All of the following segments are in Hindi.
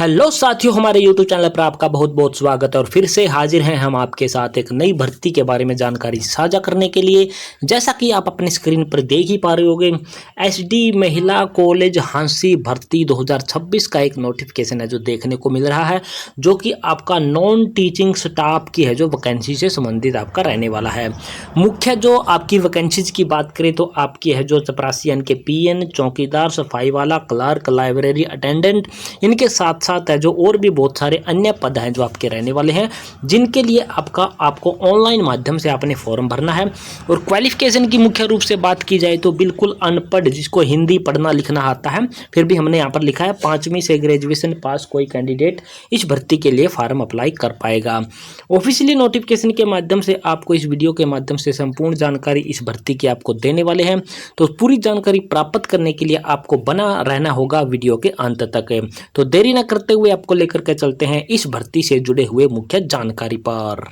हेलो साथियों, हमारे YouTube चैनल पर आपका बहुत बहुत स्वागत है। और फिर से हाजिर हैं हम आपके साथ एक नई भर्ती के बारे में जानकारी साझा करने के लिए। जैसा कि आप अपनी स्क्रीन पर देख ही पा रहे होंगे, एसडी महिला कॉलेज हांसी भर्ती 2026 का एक नोटिफिकेशन है जो देखने को मिल रहा है, जो कि आपका नॉन टीचिंग स्टाफ की है जो वैकेंसी से संबंधित आपका रहने वाला है। मुख्य जो आपकी वैकेंसीज की बात करें तो आपकी है जो चपरासी के PN, चौकीदार, सफाई वाला, क्लर्क, लाइब्रेरी अटेंडेंट, इनके साथ साथ है जो और भी बहुत सारे अन्य पद हैं जो आपके रहने वाले हैं, जिनके लिए आपको ऑनलाइन माध्यम से आपने फॉर्म भरना है। और क्वालिफिकेशन की मुख्य रूप से बात की जाए तो बिल्कुल अनपढ़, जिसको हिंदी पढ़ना लिखना आता है, फिर भी हमने यहाँ पर लिखा है 5वीं से ग्रेजुएशन पास कोई कैंडिडेट इस भर्ती के लिए फॉर्म अप्लाई कर पाएगा। ऑफिशियली नोटिफिकेशन के माध्यम से आपको इस वीडियो के माध्यम से संपूर्ण जानकारी इस भर्ती की आपको देने वाले हैं, तो पूरी जानकारी प्राप्त करने के लिए आपको बना रहना होगा वीडियो के अंत तक। तो देरी न करते हुए आपको लेकर के चलते हैं इस भर्ती से जुड़े हुए मुख्य जानकारी पर।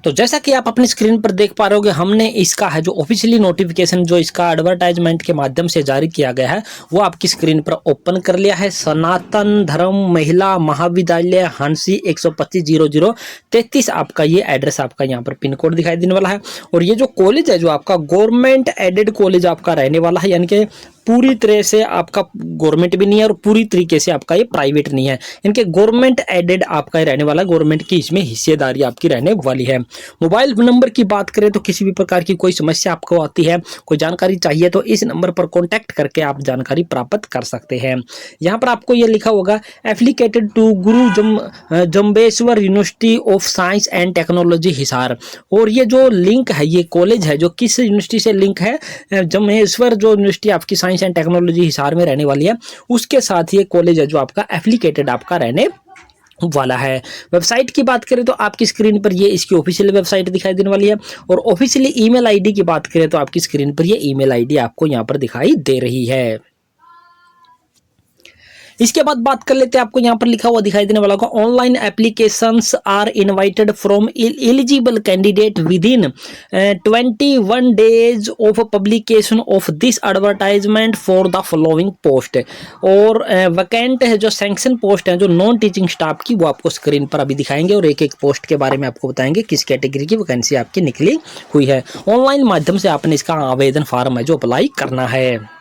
तो जैसा कि आप अपनी स्क्रीन पर देख पा रहे होगे, हमने इसका है जो ऑफिशियली नोटिफिकेशन जो इसका एडवर्टाइजमेंट के माध्यम से जारी किया गया है वो आपकी स्क्रीन पर ओपन कर लिया है। सनातन धर्म महिला महाविद्यालय हांसी 125-00-33 आपका ये एड्रेस आपका यहाँ पर पिन कोड दिखाई देने वाला है। और ये जो कॉलेज है जो आपका गवर्नमेंट एडेड कॉलेज आपका रहने वाला है, यानी कि पूरी तरह से आपका गवर्नमेंट भी नहीं है और पूरी तरीके से आपका ये प्राइवेट नहीं है, इनके गवर्नमेंट एडेड आपका रहने वाला, गवर्नमेंट की इसमें हिस्सेदारी आपकी रहने वाली है। मोबाइल नंबर की बात करें तो किसी भी प्रकार की कोई समस्या आपको आती है, कोई जानकारी चाहिए तो इस नंबर पर कॉन्टैक्ट करके आप जानकारी प्राप्त कर सकते हैं। यहाँ पर आपको ये लिखा होगा affiliated to Guru Jambheshwar university of science and technology Hisar. और ये जो लिंक है, ये कॉलेज है जो किस यूनिवर्सिटी से लिंक है, जम्बेश्वर जो यूनिवर्सिटी आपकी साइंस एंड टेक्नोलॉजी हिसार में रहने वाली है, उसके साथ ये कॉलेज है जो आपका एफिलिएटेड आपका रहने वाला है। वेबसाइट की बात करें तो आपकी स्क्रीन पर ये इसकी ऑफिशियल वेबसाइट दिखाई देने वाली है। और ऑफिशियली ईमेल आईडी की बात करें तो आपकी स्क्रीन पर ये ईमेल आईडी आपको यहाँ पर दिखाई दे रही है। इसके बाद बात कर लेते हैं, आपको यहाँ पर लिखा हुआ दिखाई देने वाला होगा online applications are invited from eligible candidate within 21 days of publication of this advertisement for the following post. और वैकेंट है जो सैंक्शन पोस्ट है जो नॉन टीचिंग स्टाफ की, वो आपको स्क्रीन पर अभी दिखाएंगे और एक एक पोस्ट के बारे में आपको बताएंगे किस कैटेगरी की वैकेंसी आपकी निकली हुई है। ऑनलाइन माध्यम से आपने इसका आवेदन फॉर्म है जो अप्लाई करना है।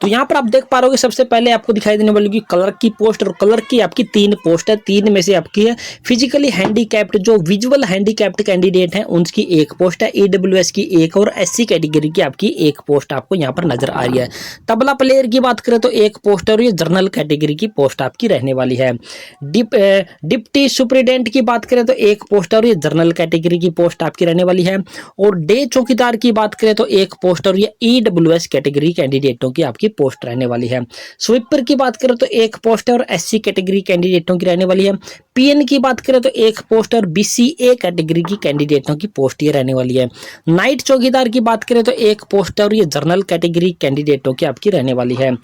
तो यहाँ पर आप देख पा रहे हो, सबसे पहले आपको दिखाई देने वाली क्लर्क की पोस्ट, और क्लर्क की आपकी 3 पोस्ट है, 3 में से आपकी है फिजिकली हैंडीकैप्ड जो विजुअल हैंडीकैप्ड कैंडिडेट हैं उनकी 1 पोस्ट है, EWS की 1 और SC कैटेगरी की आपकी 1 पोस्ट आपको यहाँ पर नजर आ रही है। तबला प्लेयर की बात करें तो 1 पोस्ट है और ये जनरल कैटेगरी की पोस्ट आपकी रहने वाली है। डिप्टी सुपरिटेंडेंट की बात करें तो 1 पोस्ट है और ये जनरल कैटेगरी की पोस्ट आपकी रहने वाली है। और डे चौकीदार की बात करें तो 1 पोस्ट और ये EWS कैटेगरी कैंडिडेटों की आपकी पोस्ट रहने वाली है। स्वीपर की बात करें तो 1 पोस्ट है और SC कैटेगरी कैंडिडेटों की रहने वाली है। PN की बात करें तो 1 पोस्ट और BCA कैटेगरी की कैंडिडेटों की पोस्ट ये रहने वाली है। नाइट चौकीदार की बात करें तो 1 पोस्ट और ये जनरल कैटेगरी कैंडिडेटों की आपकी रहने वाली है।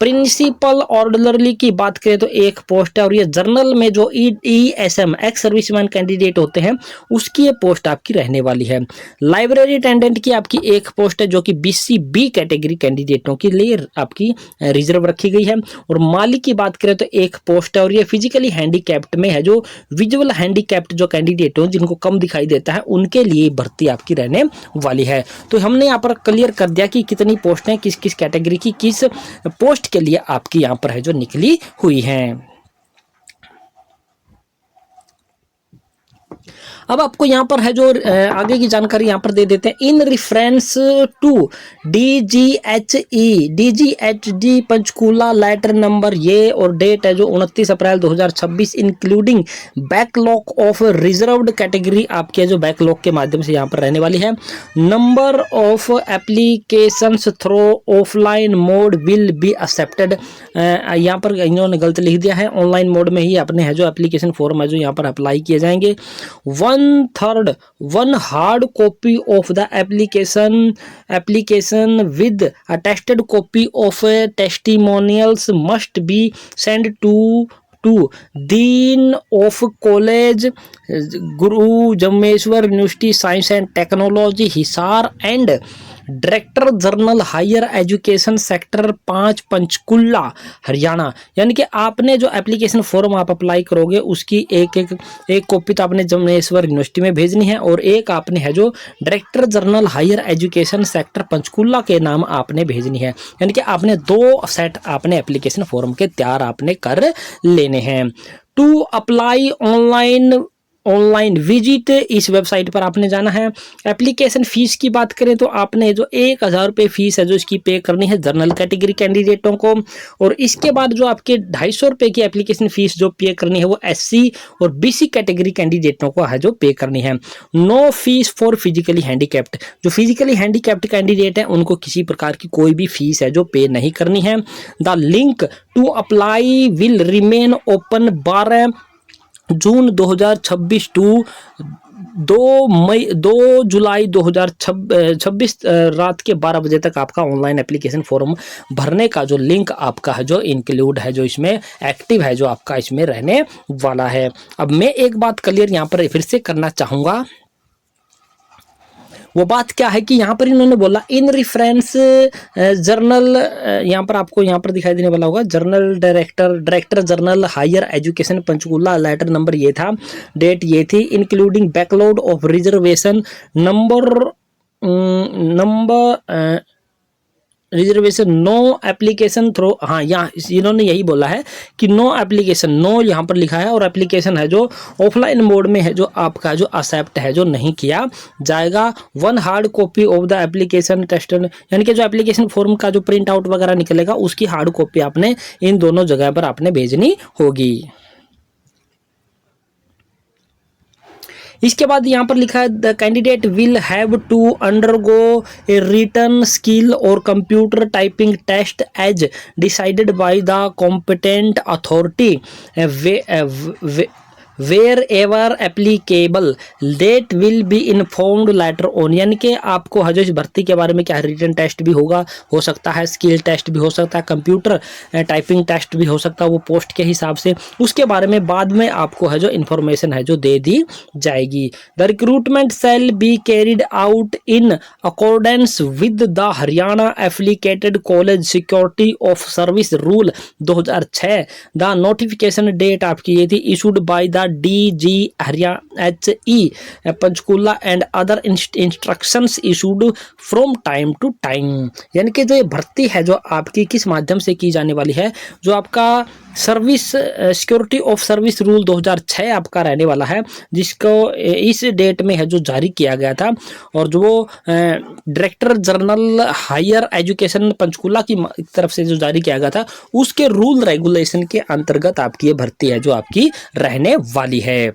प्रिंसिपल ऑर्डरली की बात करें तो 1 पोस्ट है और ये जनरल में जो ESM एक्स सर्विसमैन कैंडिडेट होते हैं उसकी ये पोस्ट आपकी रहने वाली है। लाइब्रेरी अटेंडेंट की आपकी 1 पोस्ट है जो कि BCB कैटेगरी कैंडिडेटों के लिए आपकी रिजर्व रखी गई है। और माली की बात करें तो 1 पोस्ट है और ये फिजिकली हैंडीकैप्ड में है जो विजुअल हैंडीकैप्ड जो कैंडिडेट हो जिनको कम दिखाई देता है उनके लिए भर्ती आपकी रहने वाली है। तो हमने यहाँ पर क्लियर कर दिया कि कितनी पोस्ट हैं, किस किस कैटेगरी की किस पोस्ट के लिए आपकी यहाँ पर है जो निकली हुई हैं। अब आपको यहाँ पर है जो आगे की जानकारी यहाँ पर दे देते हैं। In reference to DGHD Panchkula letter number ये और डेट है जो 29 April 2026 including backlog of reserved category आपके जो बैकलॉग के माध्यम से यहाँ पर रहने वाली है। Number of applications through offline mode will be accepted. यहाँ पर इन्होंने गलत लिख दिया है, ऑनलाइन मोड में ही अपने है जो एप्लीकेशन फॉर्म है जो यहाँ पर अप्लाई किए जाएंगे। 1/3 hard copy of the application with attested copy of testimonials must be sent to Dean of College Guru Jameshwar University Science and Technology Hisar and director general higher education sector 5 Panchkula Haryana. यानी कि आपने जो एप्लीकेशन फॉर्म आप अप्लाई करोगे उसकी एक कॉपी तो आपने जमनेश्वर यूनिवर्सिटी में भेजनी है और एक आपने है जो director general higher education sector Panchkula के नाम आपने भेजनी है। यानी कि आपने 2 सेट आपने एप्लीकेशन फॉर्म के तैयार आपने कर लेने हैं। टू अप्लाई ऑनलाइन विजिट, इस वेबसाइट पर आपने जाना है। एप्लीकेशन फीस की बात करें तो आपने जो 1000 रुपये फीस है जो इसकी पे करनी है जनरल कैटेगरी कैंडिडेटों को, और इसके बाद जो आपके 250 रुपये की एप्लीकेशन फीस जो पे करनी है वो SC और BC कैटेगरी कैंडिडेटों को है जो पे करनी है। No fees for physically handicapped, जो फिजिकली हैंडीकैप्ड कैंडिडेट हैं उनको किसी प्रकार की कोई भी फीस है जो पे नहीं करनी है। The link to apply will remain open 12 June 2026 to 2 July 2026 रात के 12 बजे तक आपका ऑनलाइन एप्लीकेशन फॉर्म भरने का जो लिंक आपका है जो इंक्लूड है, जो इसमें एक्टिव है, जो आपका इसमें रहने वाला है। अब मैं एक बात क्लियर यहाँ पर फिर से करना चाहूँगा, वो बात क्या है कि यहाँ पर इन्होंने बोला इन रिफरेंस जर्नल, यहाँ पर आपको यहाँ पर दिखाई देने वाला होगा general director general higher education Panchkula, letter number ये था, डेट ये थी, including backlog of reservation number reservation no application through. हाँ, यहाँ इन्होंने यही बोला है कि नो एप्लीकेशन, नो यहाँ पर लिखा है, और एप्लीकेशन है जो ऑफलाइन मोड में है जो आपका जो एक्सेप्ट है जो नहीं किया जाएगा। 1 hard copy of the application test, यानी कि जो एप्लीकेशन फॉर्म का जो प्रिंट आउट वगैरह निकलेगा उसकी हार्ड कॉपी आपने इन दोनों जगह पर आपने भेजनी होगी। इसके बाद यहाँ पर लिखा है the candidate will have to undergo a written skill और computer typing test as decided by the competent authority wherever applicable date will be informed later on. यानी कि आपको है जो इस भर्ती के बारे में क्या रिटन टेस्ट भी होगा, हो सकता है स्किल टेस्ट भी हो सकता है, कंप्यूटर टाइपिंग टेस्ट भी हो सकता है, वो पोस्ट के हिसाब से, उसके बारे में बाद में आपको है जो इन्फॉर्मेशन है जो दे दी जाएगी। The recruitment shall be carried out in accordance with the Haryana affiliated college security of service rule 2006। The notification date आपकी ये थी, issued by the DG Haryana HE Panchkula and other instructions issued from time to time. यानी कि जो ये भर्ती है जो आपकी किस माध्यम से की जाने वाली है, जो आपका service security of service rule 2006 आपका रहने वाला है, जिसको इस डेट में है जो जारी किया गया था, और जो director general higher education Panchkula की तरफ से जो जारी किया गया था उसके रूल रेगुलेशन के अंतर्गत आपकी ये भर्ती है जो आपकी रहने वाली है।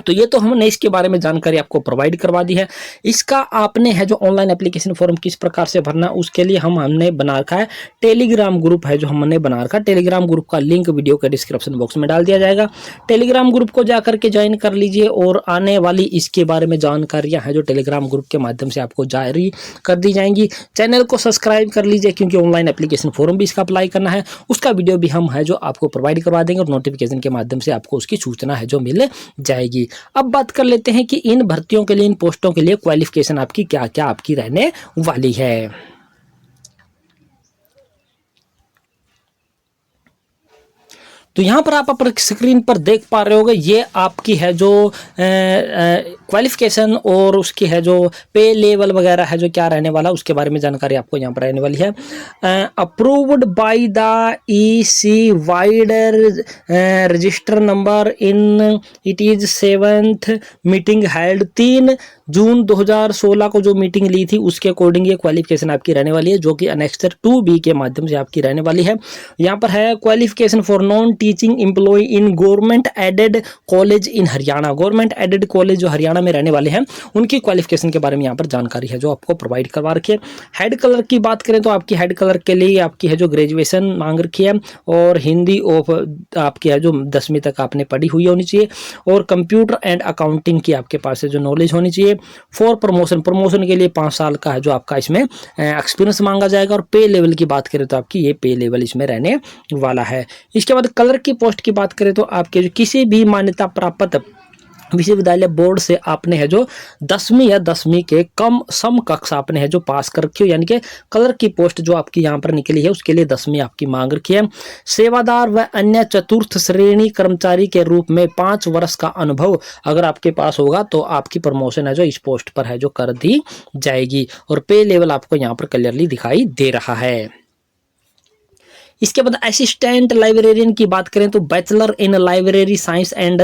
तो ये तो हमने इसके बारे में जानकारी आपको प्रोवाइड करवा दी है। इसका आपने है जो ऑनलाइन एप्लीकेशन फॉर्म किस प्रकार से भरना, उसके लिए हमने बना रखा है टेलीग्राम ग्रुप है जो हमने बना रखा है। टेलीग्राम ग्रुप का लिंक वीडियो के डिस्क्रिप्शन बॉक्स में डाल दिया जाएगा। टेलीग्राम ग्रुप को जाकर के ज्वाइन कर लीजिए, और आने वाली इसके बारे में जानकारियाँ हैं जो टेलीग्राम ग्रुप के माध्यम से आपको जारी कर दी जाएंगी। चैनल को सब्सक्राइब कर लीजिए, क्योंकि ऑनलाइन एप्लीकेशन फॉर्म भी इसका अप्लाई करना है, उसका वीडियो भी हम है जो आपको प्रोवाइड करवा देंगे, और नोटिफिकेशन के माध्यम से आपको उसकी सूचना है जो मिल जाएगी। अब बात कर लेते हैं कि इन भर्तियों के लिए, इन पोस्टों के लिए क्वालिफिकेशन आपकी क्या क्या आपकी रहने वाली है। तो यहाँ पर आप अपने स्क्रीन पर देख पा रहे होगे, ये आपकी है जो क्वालिफिकेशन और उसकी है जो पे लेवल वगैरह है जो क्या रहने वाला, उसके बारे में जानकारी आपको यहाँ पर रहने वाली है। Approved by the EC wider register number in it is 7th meeting held 3 जून 2016 को जो मीटिंग ली थी उसके अकॉर्डिंग ये क्वालिफिकेशन आपकी रहने वाली है, जो कि अनेक्सर 2B के माध्यम से आपकी रहने वाली है। यहाँ पर है qualification for non teaching employ in government aided college in Haryana. Government aided college जो हरियाणा में रहने वाले हैं उनकी क्वालिफिकेशन के बारे में यहाँ पर जानकारी है जो आपको प्रोवाइड करवा रखी है। हेड कलर की बात करें तो आपकी हेड कलर के लिए आपकी है जो ग्रेजुएशन मांग रखी है, और हिंदी ऑफ आपकी है जो 10वीं तक आपने पढ़ी हुई होनी चाहिए, और कंप्यूटर एंड अकाउंटिंग की आपके पास जो नॉलेज होनी चाहिए। फॉर प्रमोशन के लिए 5 साल का है जो आपका इसमें एक्सपीरियंस मांगा जाएगा। और पे लेवल की बात करें तो आपकी ये पे लेवल इसमें रहने वाला है। इसके बाद कलर की पोस्ट की बात करें तो आपके जो किसी भी मान्यता प्राप्त विश्वविद्यालय बोर्ड से आपने है जो 10वीं या 10वीं के कम समकक्ष आपने है जो पास कर रखी हो, यानी कि क्लर्क की पोस्ट जो आपकी यहाँ पर निकली है उसके लिए 10वीं आपकी मांग रखी है। सेवादार व अन्य चतुर्थ श्रेणी कर्मचारी के रूप में 5 वर्ष का अनुभव अगर आपके पास होगा तो आपकी प्रमोशन है जो इस पोस्ट पर है जो कर दी जाएगी। और पे लेवल आपको यहाँ पर क्लियरली दिखाई दे रहा है। इसके बाद असिस्टेंट लाइब्रेरियन की बात करें तो bachelor in library science and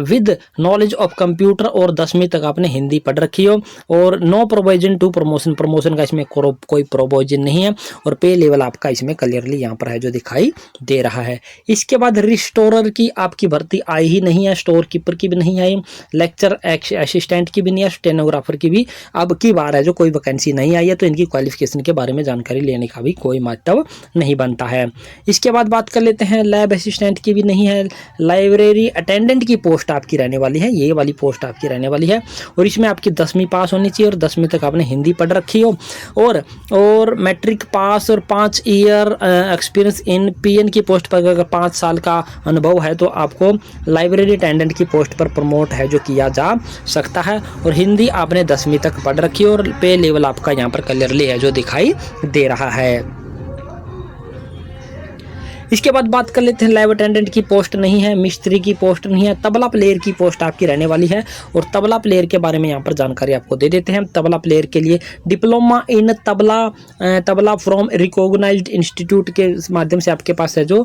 with knowledge of computer और 10वीं तक आपने हिंदी पढ़ रखी हो और नो प्रोविजन टू प्रमोशन का इसमें कोई प्रोविजन नहीं है और पे लेवल आपका इसमें क्लियरली यहाँ पर है जो दिखाई दे रहा है। इसके बाद रिस्टोरर की आपकी भर्ती आई ही नहीं है, स्टोर कीपर की भी नहीं आई, लेक्चर असिस्टेंट की भी नहीं है, स्टेनोग्राफर की भी अब की बार है जो कोई वैकेंसी नहीं आई है, तो इनकी क्वालिफिकेशन के बारे में जानकारी लेने का भी कोई मतलब नहीं बनता है। इसके बाद बात कर लेते हैं लैब असिस्टेंट की भी नहीं है। लाइब्रेरी अटेंडेंट की पोस्ट आपकी रहने वाली है, ये वाली पोस्ट आपकी रहने वाली है और इसमें आपकी 10वीं पास होनी चाहिए और 10वीं तक आपने हिंदी पढ़ रखी हो और मैट्रिक पास और 5 ईयर एक्सपीरियंस इन पीएन की पोस्ट पर अगर 5 साल का अनुभव है तो आपको लाइब्रेरी अटेंडेंट की पोस्ट पर प्रमोट है जो किया जा सकता है और हिंदी आपने 10वीं तक पढ़ रखी हो और पे लेवल आपका यहाँ पर क्लियरली है जो दिखाई दे रहा है। इसके बाद बात कर लेते हैं लैब अटेंडेंट की पोस्ट नहीं है, मिस्त्री की पोस्ट नहीं है, तबला प्लेयर की पोस्ट आपकी रहने वाली है और तबला प्लेयर के बारे में यहाँ पर जानकारी आपको दे देते हैं। तबला प्लेयर के लिए diploma in tabla from recognized institute के माध्यम से आपके पास है जो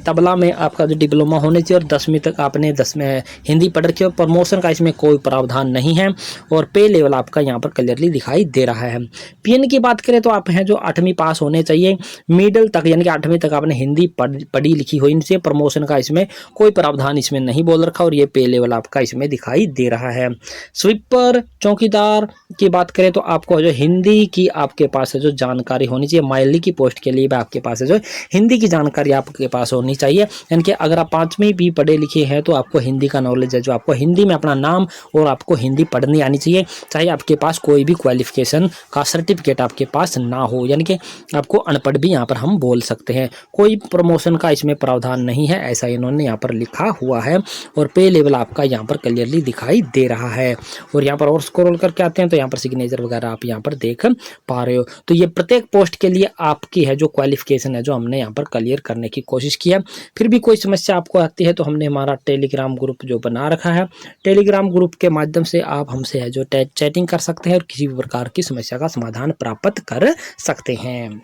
तबला में आपका जो डिप्लोमा होने चाहिए और 10वीं तक आपने 10वीं हिंदी पढ़ रखी है। प्रमोशन का इसमें कोई प्रावधान नहीं है और पे लेवल आपका यहाँ पर क्लियरली दिखाई दे रहा है। पीएन की बात करें तो आप हैं जो 8वीं पास होने चाहिए, मिडिल तक यानी कि 8वीं तक आपने हिंदी पढ़ी लिखी हो, इनसे प्रमोशन का इसमें कोई प्रावधान इसमें नहीं बोल रखा और ये पे लेवल आपका इसमें दिखाई दे रहा है। स्वीपर चौकीदार की बात करें तो आपको जो हिंदी की आपके पास है जो जानकारी होनी चाहिए, माइली की पोस्ट के लिए भी आपके पास है जो हिंदी की जानकारी आपके पास होनी चाहिए, यानी कि अगर आप 5वीं भी पढ़े लिखे हैं तो आपको हिंदी का नॉलेज है जो आपको हिंदी में अपना नाम और आपको हिंदी पढ़नी आनी चाहिए, चाहे आपके पास कोई भी क्वालिफिकेशन का सर्टिफिकेट आपके पास ना हो, यानी कि आपको अनपढ़ भी यहाँ पर हम बोल सकते हैं। कोई प्रमोशन का इसमें प्रावधान नहीं है ऐसा इन्होंने यहाँ पर लिखा हुआ है और पे लेवल आपका यहाँ पर क्लियरली दिखाई दे रहा है। और यहाँ पर और स्क्रॉल करके आते हैं तो यहाँ पर सिग्नेचर वगैरह आप यहाँ पर देख पा रहे हो। तो ये प्रत्येक पोस्ट के लिए आपकी है जो क्वालिफिकेशन है जो हमने यहाँ पर क्लियर करने की कोशिश की है। फिर भी कोई समस्या आपको आती है तो हमने हमारा टेलीग्राम ग्रुप जो बना रखा है, टेलीग्राम ग्रुप के माध्यम से आप हमसे है जो चैटिंग कर सकते हैं और किसी भी प्रकार की समस्या का समाधान प्राप्त कर सकते हैं।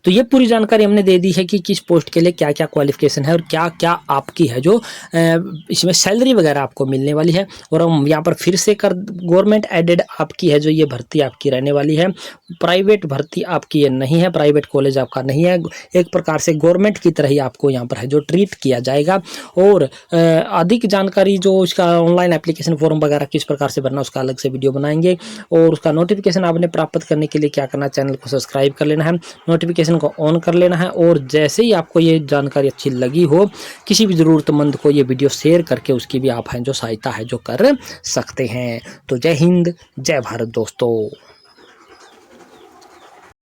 तो ये पूरी जानकारी हमने दे दी है कि किस पोस्ट के लिए क्या क्या क्वालिफिकेशन है और क्या क्या आपकी है जो इसमें सैलरी वगैरह आपको मिलने वाली है। और हम यहाँ पर फिर से गवर्नमेंट एडेड आपकी है जो ये भर्ती आपकी रहने वाली है, प्राइवेट भर्ती आपकी ये नहीं है, प्राइवेट कॉलेज आपका नहीं है, एक प्रकार से गवर्नमेंट की तरह ही आपको यहाँ पर है जो ट्रीट किया जाएगा। और अधिक जानकारी जो इसका ऑनलाइन एप्लीकेशन फॉर्म वगैरह किस प्रकार से भरना उसका अलग से वीडियो बनाएंगे और उसका नोटिफिकेशन आपने प्राप्त करने के लिए क्या करना, चैनल को सब्सक्राइब कर लेना है, नोटिफिकेशन को ऑन कर लेना है और जैसे ही आपको ये जानकारी अच्छी लगी हो किसी भी ज़रूरतमंद को ये वीडियो शेयर करके उसकी भी आप हैं जो सहायता है जो कर सकते हैं। तो जय हिंद, जय भारत दोस्तों।